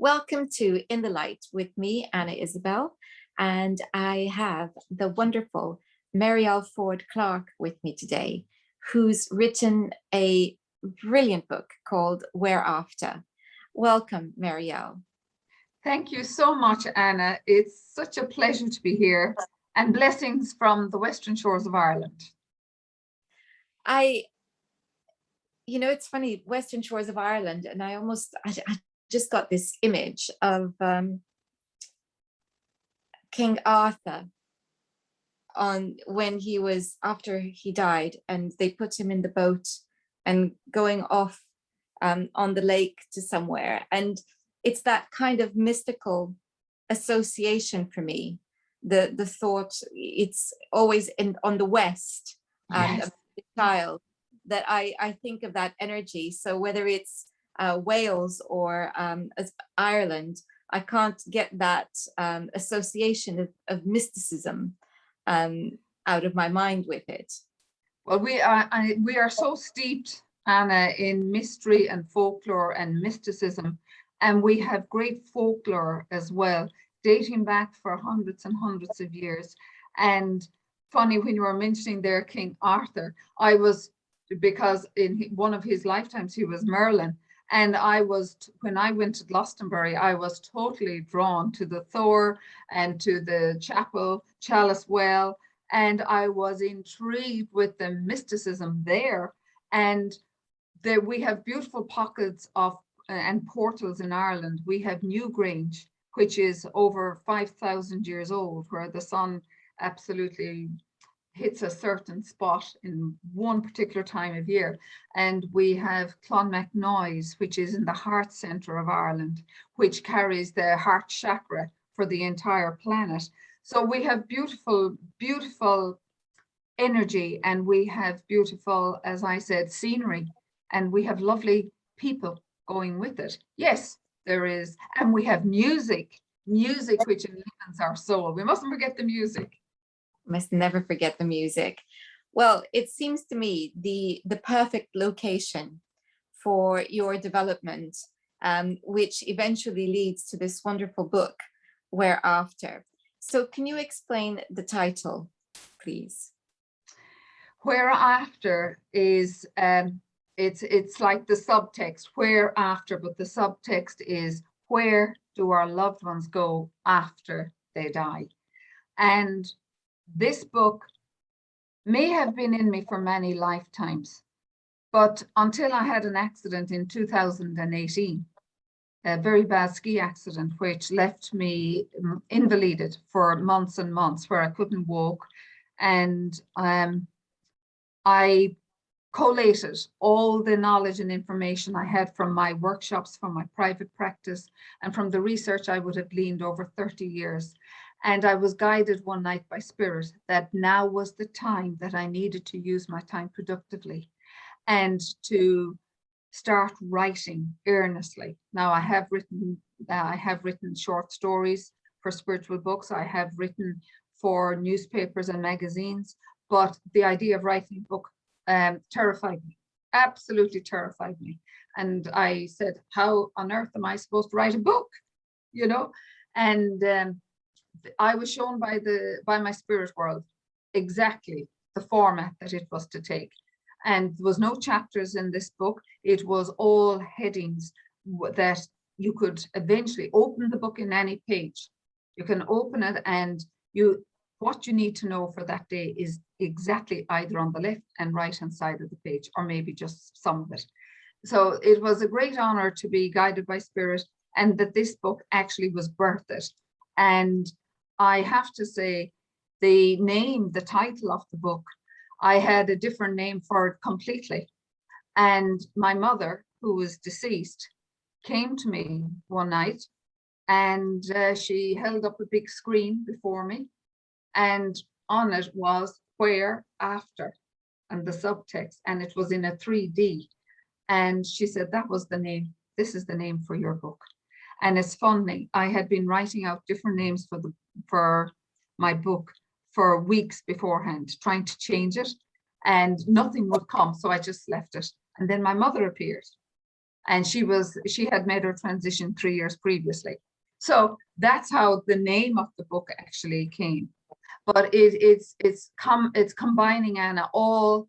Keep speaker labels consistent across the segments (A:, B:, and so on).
A: Welcome to In the Light with me, Anna Isabel, and I have the wonderful Mariel Forde Clarke with me today, who's written a brilliant book called Where After. Welcome, Mariel.
B: Thank you so much, Anna. It's such a pleasure to be here, and blessings from the Western Shores of Ireland.
A: It's funny, Western Shores of Ireland, and I just got this image of King Arthur after he died, and they put him in the boat and going off on the lake to somewhere. And it's that kind of mystical association for me. The thought, it's always on the West,
B: Yes.
A: of the child, that I think of that energy. So whether it's Wales or Ireland, I can't get that association of mysticism out of my mind with it.
B: Well, we are so steeped, Anna, in mystery and folklore and mysticism, and we have great folklore as well, dating back for hundreds and hundreds of years. And funny, when you were mentioning there King Arthur, because in one of his lifetimes he was Merlin. And when I went to Glastonbury, I was totally drawn to the Thor and to the Chalice Well, and I was intrigued with the mysticism there. And there we have beautiful pockets of and portals in Ireland. We have Newgrange, which is over 5,000 years old, where the sun absolutely hits a certain spot in one particular time of year. And we have Clonmacnoise, which is in the heart center of Ireland, which carries the heart chakra for the entire planet. So we have beautiful, beautiful energy, and we have beautiful, as I said, scenery, and we have lovely people going with it. Yes, there is. And we have music which enlivens our soul. We mustn't forget the music.
A: Must never forget the music. Well, it seems to me the perfect location for your development, which eventually leads to this wonderful book, Where After. So can you explain the title, please?
B: Where After is it's like the subtext, where after, but the subtext is, where do our loved ones go after they die? And this book may have been in me for many lifetimes, but until I had an accident in 2018, a very bad ski accident, which left me invalided for months and months, where I couldn't walk. And I collated all the knowledge and information I had from my workshops, from my private practice, and from the research I would have gleaned over 30 years. And I was guided one night by Spirit that now was the time that I needed to use my time productively and to start writing earnestly. Now I have written short stories for spiritual books. I have written for newspapers and magazines, but the idea of writing a book terrified me, absolutely terrified me. And I said, how on earth am I supposed to write a book? And I was shown by my spirit world exactly the format that it was to take. And there was no chapters in this book. It was all headings that you could eventually open the book in any page. You can open it, and what you need to know for that day is exactly either on the left and right hand side of the page, or maybe just some of it. So it was a great honor to be guided by Spirit, and that this book actually was birthed. And I have to say, the title of the book, I had a different name for it completely. And my mother, who was deceased, came to me one night, and she held up a big screen before me, and on it was Where After, and the subtext, and it was in a 3D. And she said, that was the name. This is the name for your book. And it's funny, I had been writing out different names for my book for weeks beforehand, trying to change it, and nothing would come. So I just left it. And then my mother appeared, And she had made her transition 3 years previously. So that's how the name of the book actually came. But it's combining, Anna, all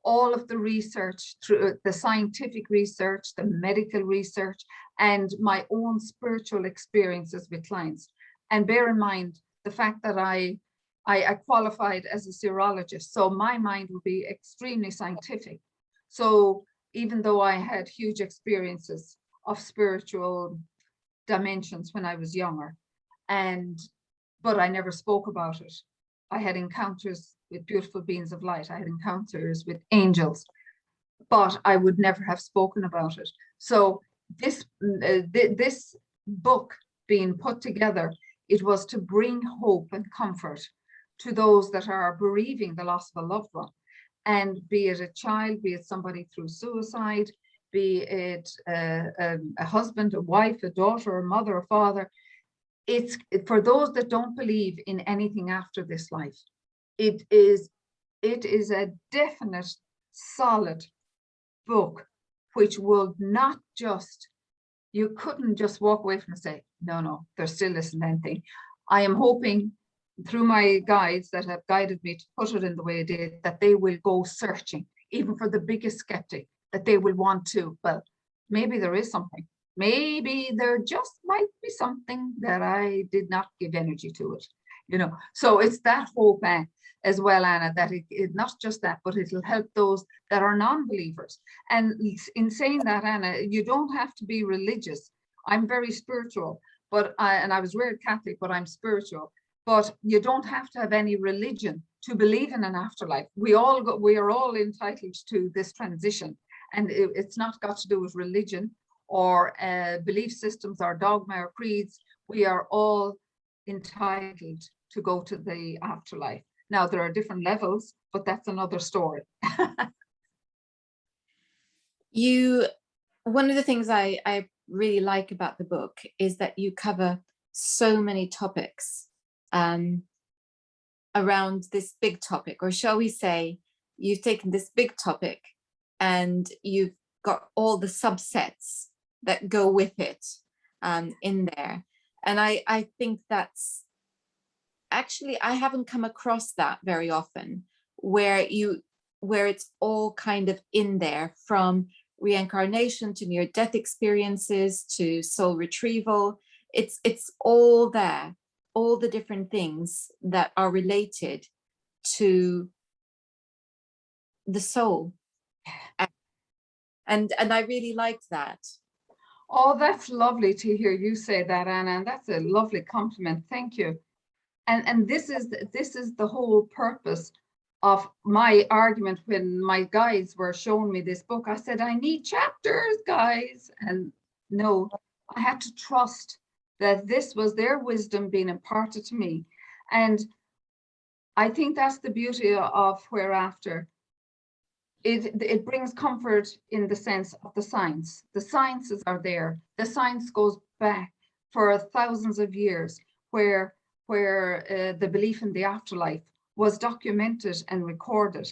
B: of the research, through the scientific research, the medical research, and my own spiritual experiences with clients. And bear in mind the fact that I qualified as a serologist, so my mind will be extremely scientific. So even though I had huge experiences of spiritual dimensions when I was younger, but I never spoke about it. I had encounters with beautiful beings of light. I had encounters with angels, but I would never have spoken about it. So this book being put together, it was to bring hope and comfort to those that are bereaving the loss of a loved one. And be it a child, be it somebody through suicide, be it a husband, a wife, a daughter, a mother, a father. It's for those that don't believe in anything after this life. It is a definite, solid book, which will not just, you couldn't just walk away from and say, no, there still isn't anything. I am hoping through my guides that have guided me to put it in the way I did, that they will go searching, even for the biggest skeptic, that they will want to, well, maybe there is something. Maybe there just might be something that I did not give energy to it, you know. So it's that hope as well, Anna, that it not just that, but it'll help those that are non-believers. And in saying that, Anna, you don't have to be religious. I'm very spiritual, but I was reared Catholic, but I'm spiritual. But you don't have to have any religion to believe in an afterlife. We are all entitled to this transition, and it's not got to do with religion or belief systems or dogma or creeds. We are all entitled to go to the afterlife. Now, there are different levels, but that's another story.
A: One of the things I really like about the book is that you cover so many topics around this big topic, or shall we say, you've taken this big topic and you've got all the subsets that go with it in there. And I think that's actually, I haven't come across that very often, where it's all kind of in there, from reincarnation to near-death experiences to soul retrieval. It's all there, all the different things that are related to the soul. And I really liked that.
B: Oh, that's lovely to hear you say that, Anna, and that's a lovely compliment. Thank you. And this is the whole purpose of my argument. When my guides were showing me this book, I said, I need chapters, guys. And no, I had to trust that this was their wisdom being imparted to me. And I think that's the beauty of Whereafter. It brings comfort in the sense of the science. The sciences are there. The science goes back for thousands of years, where the belief in the afterlife was documented and recorded.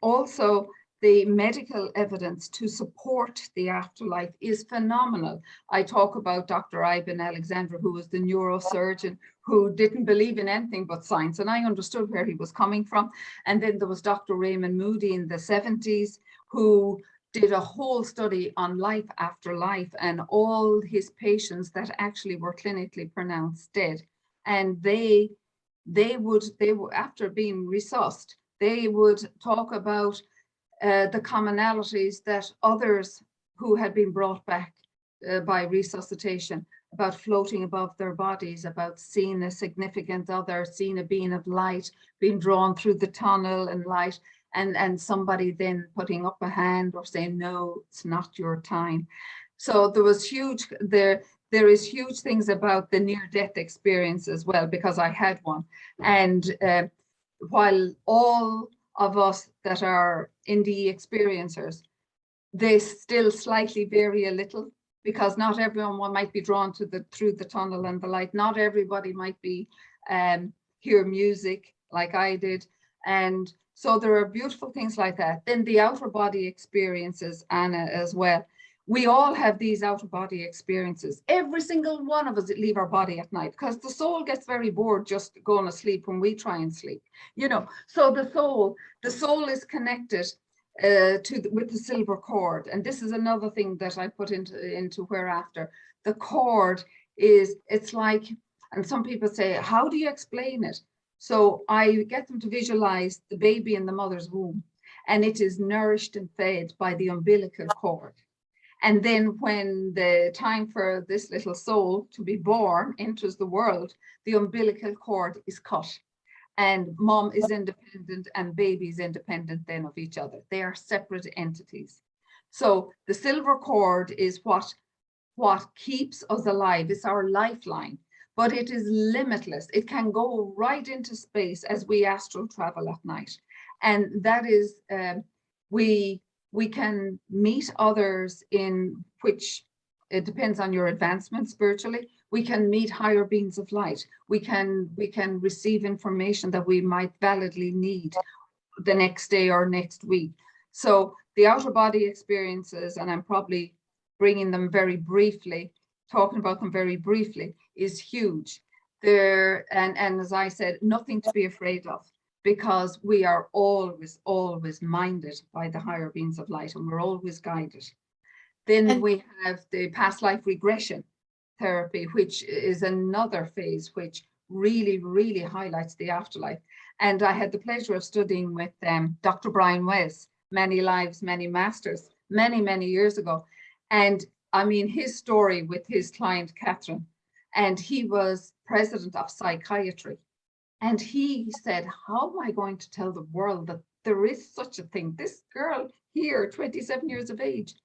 B: Also, the medical evidence to support the afterlife is phenomenal. I talk about Dr. Ivan Alexander, who was the neurosurgeon who didn't believe in anything but science, and I understood where he was coming from. And then there was Dr. Raymond Moody in the 70s, who did a whole study on life after life and all his patients that actually were clinically pronounced dead. And they would after being resuscitated, they would talk about the commonalities that others who had been brought back by resuscitation, about floating above their bodies, about seeing a significant other, seeing a being of light, being drawn through the tunnel and light, and somebody then putting up a hand or saying, no, it's not your time. So there was there is huge things about the near-death experience as well, because I had one. And while all of us that are NDE experiencers, they still slightly vary a little, because not everyone might be drawn to through the tunnel and the light. Not everybody might be hear music like I did. And so there are beautiful things like that. Then the outer body experiences, Anna, as well. we all have these out-of-body experiences. Every single one of us leave our body at night, because the soul gets very bored just going to sleep when we try and sleep, you know. So the soul is connected with the silver cord. And this is another thing that I put into Whereafter. The cord is, it's like, and some people say, how do you explain it? So I get them to visualize the baby in the mother's womb, and it is nourished and fed by the umbilical cord. And then when the time for this little soul to be born enters the world, the umbilical cord is cut. And mom is independent and baby is independent then of each other. They are separate entities. So the silver cord is what keeps us alive. It's our lifeline, but it is limitless. It can go right into space as we astral travel at night. And that is, we can meet others in which, it depends on your advancement spiritually. We can meet higher beings of light. We can receive information that we might validly need the next day or next week. So the outer body experiences, and I'm probably bringing them very briefly, talking about them very briefly, is huge. And as I said, nothing to be afraid of, because we are always minded by the higher beings of light, and we're always guided. Then we have the past life regression therapy, which is another phase which really highlights the afterlife. And I had the pleasure of studying with Dr. Brian Wes, Many Lives, Many Masters, many years ago. And I mean, his story with his client, Catherine, and he was president of psychiatry. And he said, how am I going to tell the world that there is such a thing? This girl here, 27 years of age,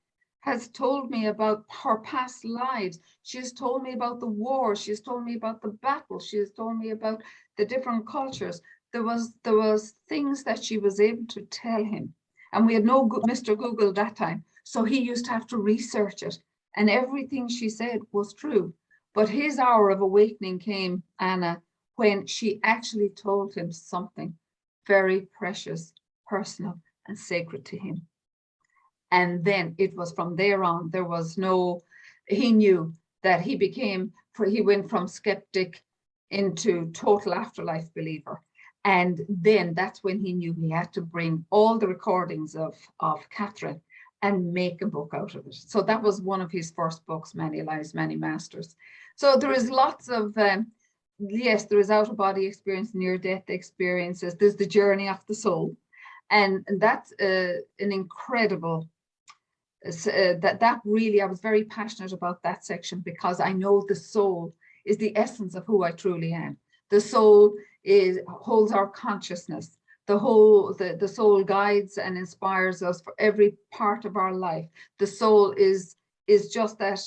B: has told me about her past lives. She has told me about the war. She has told me about the battle. She has told me about the different cultures. There was things that she was able to tell him. And we had no Mr. Google that time. So he used to have to research it. And everything she said was true. But his hour of awakening came, Anna, when she actually told him something very precious, personal, and sacred to him. And then it was from there on, there was no, he knew that he went from skeptic into total afterlife believer. And then that's when he knew he had to bring all the recordings of Catherine and make a book out of it. So that was one of his first books, Many Lives, Many Masters. So there is lots of, yes, there is out-of-body experience, near-death experiences. There's the journey of the soul. And that's an incredible, that really, I was very passionate about that section, because I know the soul is the essence of who I truly am. The soul holds our consciousness. The soul guides and inspires us for every part of our life. The soul is just that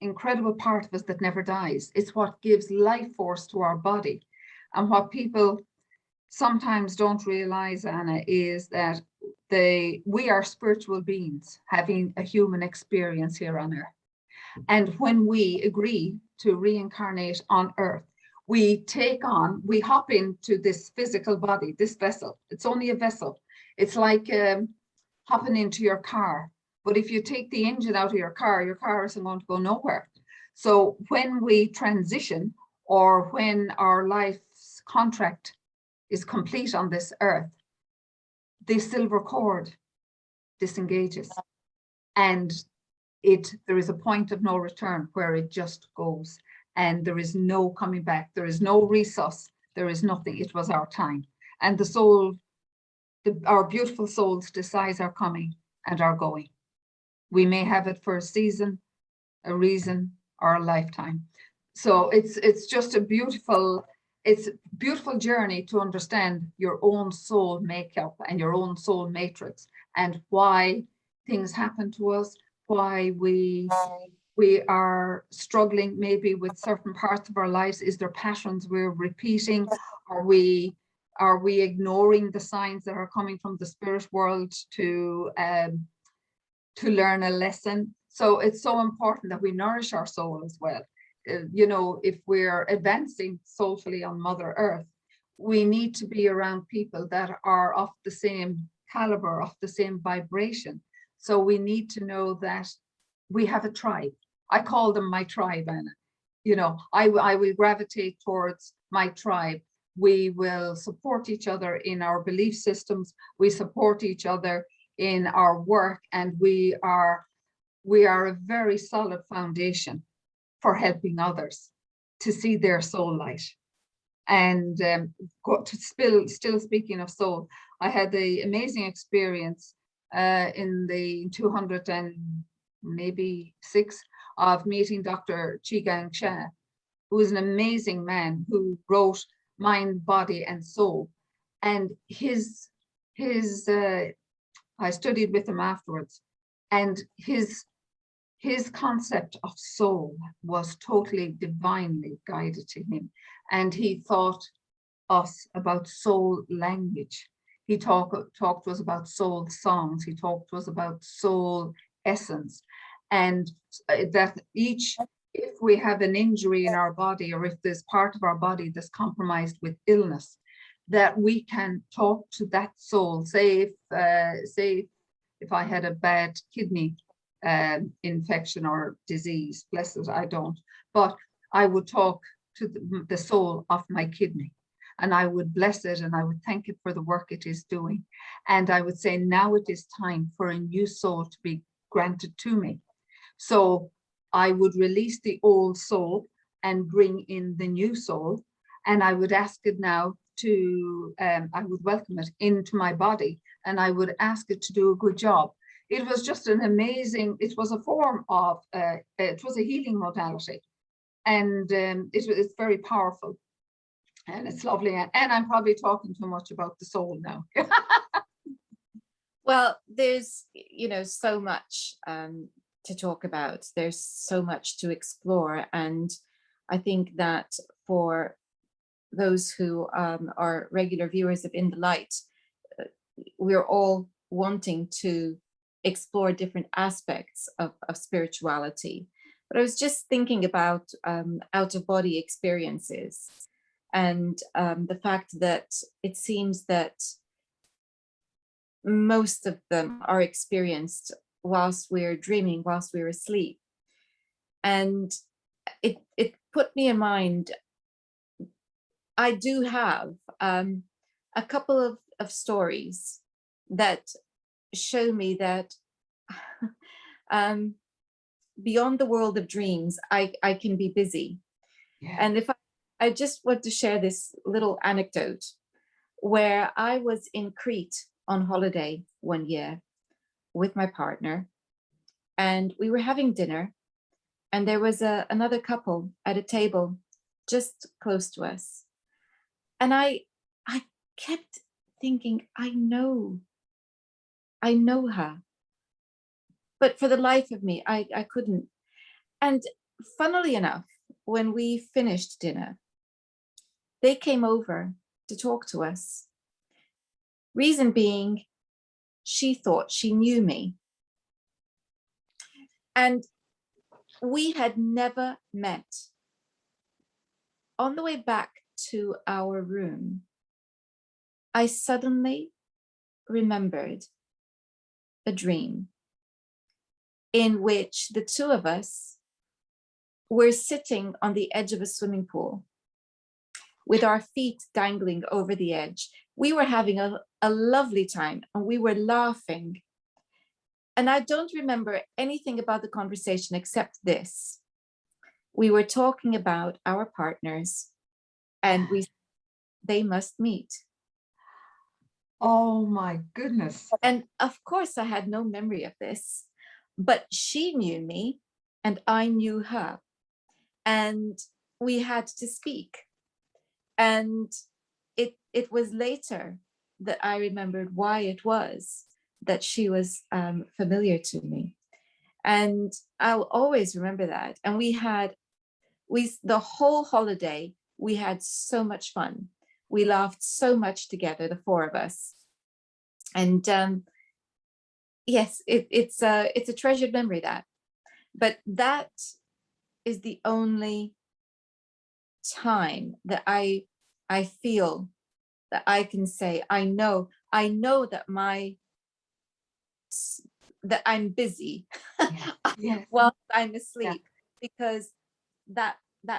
B: incredible part of us that never dies. It's what gives life force to our body. And what people sometimes don't realize, Anna, is that we are spiritual beings having a human experience here on earth. And when we agree to reincarnate on earth, we hop into this physical body, this vessel. It's only a vessel. It's like hopping into your car. But if you take the engine out of your car isn't going to go nowhere. So when we transition, or when our life's contract is complete on this earth, the silver cord disengages, and there is a point of no return where it just goes, and there is no coming back. There is no resus. There is nothing. It was our time. And the soul, our beautiful souls decide our coming and our going. We may have it for a season, a reason, or a lifetime. So it's just a beautiful journey to understand your own soul makeup and your own soul matrix, and why things happen to us, why we are struggling maybe with certain parts of our lives. Is there patterns we're repeating? Are we ignoring the signs that are coming from the spirit world to learn a lesson? So it's so important that we nourish our soul as well. You know, if we're advancing soulfully on Mother Earth, we need to be around people that are of the same caliber, of the same vibration. So we need to know that we have a tribe. I call them my tribe, Anna. You know, I will gravitate towards my tribe. We will support each other in our belief systems. We support each other in our work, and we are a very solid foundation for helping others to see their soul light. And still speaking of soul, I had the amazing experience in the 200 and maybe 6 of meeting Dr. Chigang Shah, who is an amazing man who wrote Mind, Body and Soul. And I studied with him afterwards, and his concept of soul was totally divinely guided to him. And he taught us about soul language. He talked to us about soul songs. He talked to us about soul essence. And that if we have an injury in our body, or if there's part of our body that's compromised with illness, that we can talk to that soul. Say if I had a bad kidney infection or disease, bless it, I don't, but I would talk to the soul of my kidney, and I would bless it, and I would thank it for the work it is doing. And I would say, now it is time for a new soul to be granted to me. So I would release the old soul and bring in the new soul, and I would ask it now to, I would welcome it into my body, and I would ask it to do a good job. It was just an amazing, it was a form of, it was a healing modality. And it's very powerful, and it's lovely. And I'm probably talking too much about the soul now.
A: Well, there's, so much to talk about. There's so much to explore. And I think that for those who are regular viewers of In the Light, we're all wanting to explore different aspects of spirituality. But I was just thinking about out-of-body experiences, and the fact that it seems that most of them are experienced whilst we're dreaming, whilst we're asleep. And it put me in mind, I do have a couple of stories that show me that beyond the world of dreams, I can be busy. Yeah. And if I just want to share this little anecdote where I was in Crete on holiday one year with my partner, and we were having dinner, and there was another couple at a table just close to us. And I kept thinking, I know her. But for the life of me, I couldn't. And funnily enough, when we finished dinner, they came over to talk to us. Reason being, she thought she knew me. And we had never met. On the way back to our room, I suddenly remembered a dream in which the two of us were sitting on the edge of a swimming pool with our feet dangling over the edge. We were having a lovely time, and we were laughing. And I don't remember anything about the conversation except this. We were talking about our partners, and they must meet.
B: Oh my goodness.
A: And of course I had no memory of this, but she knew me and I knew her, and we had to speak. And it was later that I remembered why it was that she was familiar to me. And I'll always remember that. And the whole holiday, we had so much fun. We laughed so much together, the four of us. And yes, it's a treasured memory, that. But that is the only time that I feel that I can say, I know that my that I'm busy
B: Yes. Yes.
A: while I'm
B: Yeah.
A: asleep, because that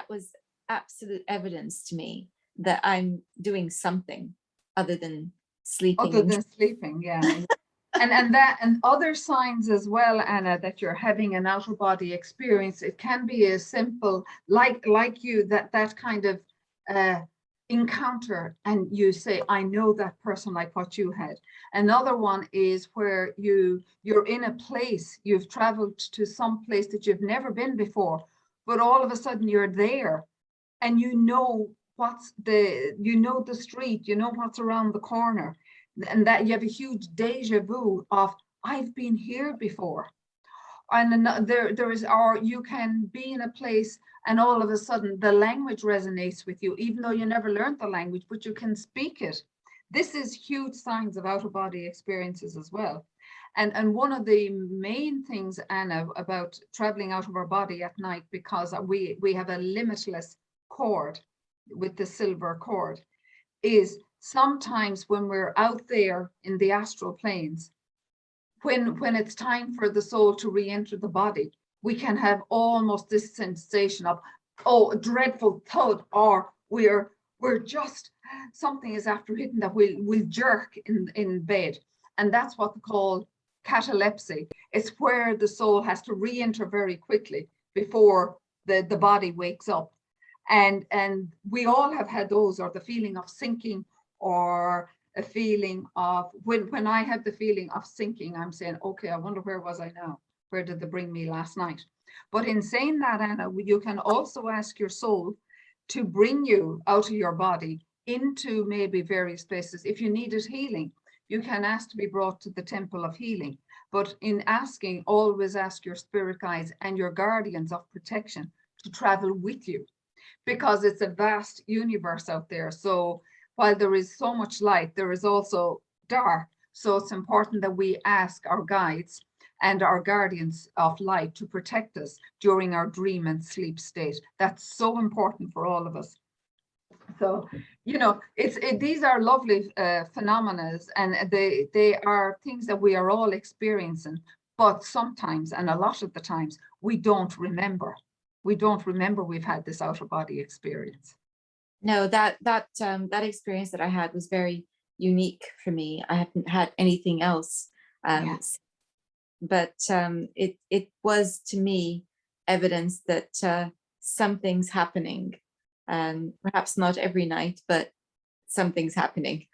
A: was absolute evidence to me that I'm doing something other than sleeping.
B: Other than sleeping, yeah. And other signs as well, Anna, that you're having an outer body experience. It can be as simple, like you, that kind of encounter, and you say, I know that person, like what you had. Another one is where you're in a place, you've traveled to some place that you've never been before, but all of a sudden you're there, and you know the street, you know what's around the corner, and that you have a huge deja vu of, I've been here before. And there is, or you can be in a place and all of a sudden the language resonates with you, even though you never learned the language, but you can speak it. This is huge signs of out of body experiences as well. And one of the main things, Anna, about traveling out of our body at night, because we have a limitless cord with the silver cord, is sometimes when we're out there in the astral planes, when it's time for the soul to re-enter the body, we can have almost this sensation of, oh, a dreadful thud, or we're just, something is after hitting, that we'll jerk in bed. And that's what they call catalepsy. It's where the soul has to re-enter very quickly before the body wakes up. And we all have had those, or the feeling of sinking, or a feeling of, when I have the feeling of sinking, I'm saying, okay, I wonder, where was I now? Where did they bring me last night? But in saying that, Anna, you can also ask your soul to bring you out of your body into maybe various places. If you needed healing, you can ask to be brought to the temple of healing. But in asking, always ask your spirit guides and your guardians of protection to travel with you, because it's a vast universe out there. So while there is so much light, there is also dark. So it's important that we ask our guides and our guardians of light to protect us during our dream and sleep state. That's so important for all of us. So, you know, these are lovely phenomena, and they are things that we are all experiencing, but sometimes, and a lot of the times, we don't remember. We don't remember we've had this out of body experience.
A: No, that experience that I had was very unique for me. I haven't had anything else.
B: Yes.
A: But it was, to me, evidence that something's happening. Perhaps not every night, but something's happening.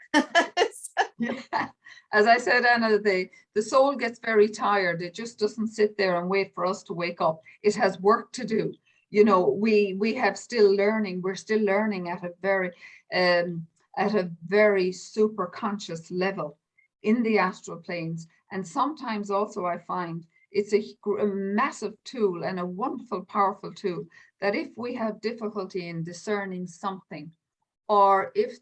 B: Yeah. As I said, Anna, the soul gets very tired. It just doesn't sit there and wait for us to wake up. It has work to do. You know, we have still learning. We're still learning at a very super conscious level in the astral planes. And sometimes also I find it's a massive tool and a wonderful, powerful tool, that if we have difficulty in discerning something, or if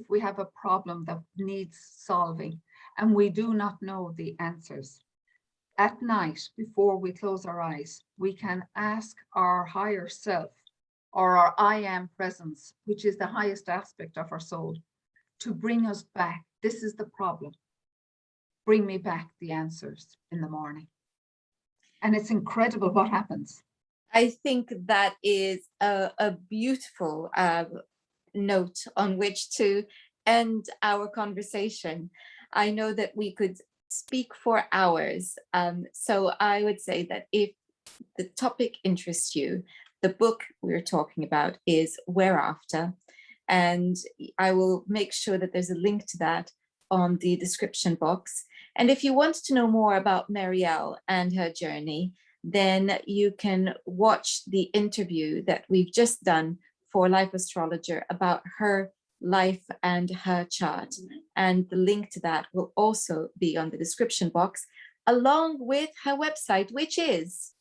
B: we have a problem that needs solving and we do not know the answers, at night, before we close our eyes, we can ask our higher self, or our I am presence, which is the highest aspect of our soul, to bring us back. This is the problem. Bring me back the answers in the morning. And it's incredible what happens.
A: I think that is a beautiful note on which to end our conversation. I know that we could speak for hours. So I would say that if the topic interests you, the book we're talking about is Whereafter, and I will make sure that there's a link to that on the description box. And if you want to know more about Mariel and her journey, then you can watch the interview that we've just done for Life Astrologer about her life and her chart. And the link to that will also be on the description box, along with her website, which is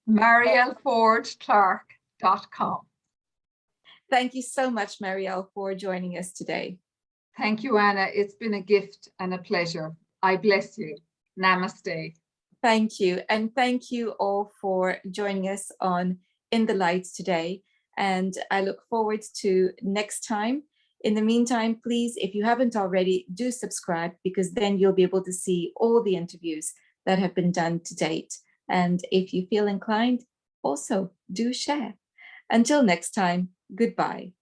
B: marielfordeclarke.com.
A: Thank you so much, Mariel, for joining us today.
B: Thank you, Anna. It's been a gift and a pleasure. I bless you. Namaste.
A: Thank you. And thank you all for joining us on In the Lights today. And I look forward to next time. In the meantime, please, if you haven't already, do subscribe, because then you'll be able to see all the interviews that have been done to date. And if you feel inclined, also do share. Until next time, goodbye.